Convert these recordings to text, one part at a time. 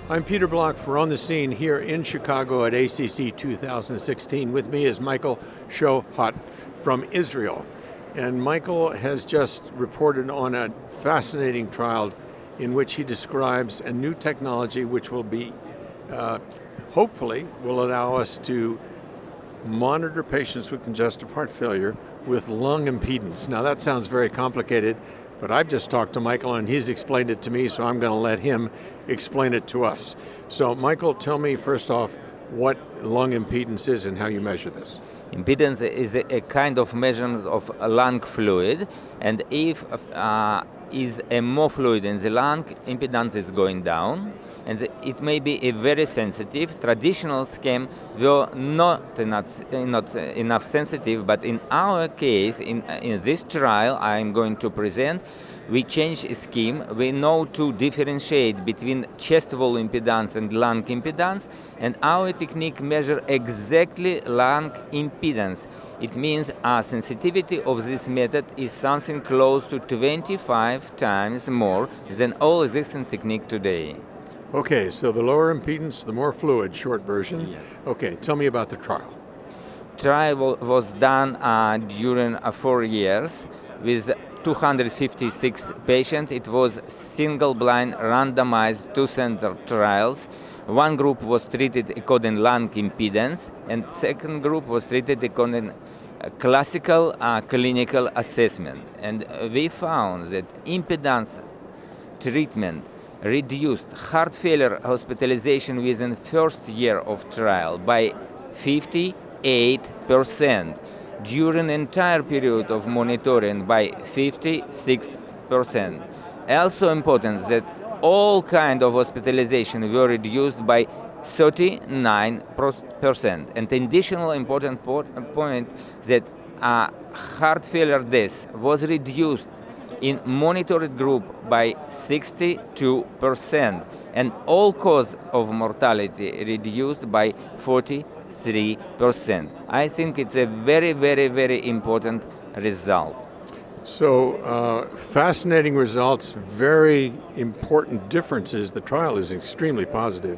I'm Peter Block for On the Scene here in Chicago at ACC 2016. With me is Michael Shohat from Israel. And Michael has just reported on a fascinating trial in which he describes a new technology which will be, hopefully, will allow us to monitor patients with congestive heart failure with lung impedance. Now that sounds very complicated, but I've just talked to Michael and he's explained it to me, so I'm going to let him explain it to us. So Michael, tell me first off what lung impedance is and how you measure this. Impedance is a kind of measurement of lung fluid, and if is more fluid in the lung, impedance is going down, and it may be a very sensitive. Traditional scheme were not enough sensitive, but in our case, in this trial I'm going to present, we changed a scheme. We know to differentiate between chest wall impedance and lung impedance, and our technique measures exactly lung impedance. It means our sensitivity of this method is something close to 25 times more than all existing technique today. Okay, so the lower impedance, the more fluid, short version. Yes. Okay, tell me about the trial. Trial was done during 4 years with 256 patients. It was single-blind, randomized, two-center trials. One group was treated according to lung impedance, and second group was treated according to classical clinical assessment. And we found that impedance treatment reduced heart failure hospitalization within first year of trial by 58%, during entire period of monitoring by 56%. Also important that all kind of hospitalization were reduced by 39%. And additional important point that heart failure death was reduced in monitored group by 62%, and all cause of mortality reduced by 43%. I think it's a very, very, very important result. So fascinating results, very important differences. The trial is extremely positive,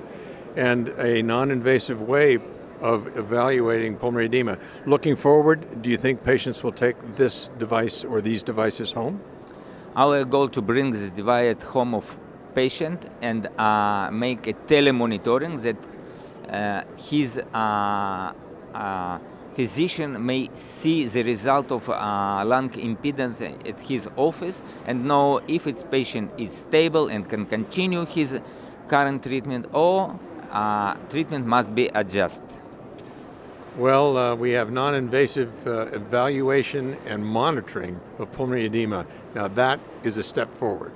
and a non-invasive way of evaluating pulmonary edema. Looking forward, do you think patients will take this device or these devices home? Our goal to bring this device at home of patient and make a telemonitoring that his physician may see the result of lung impedance at his office and know if its patient is stable and can continue his current treatment, or treatment must be adjusted. Well, we have non-invasive evaluation and monitoring of pulmonary edema. Now that is a step forward.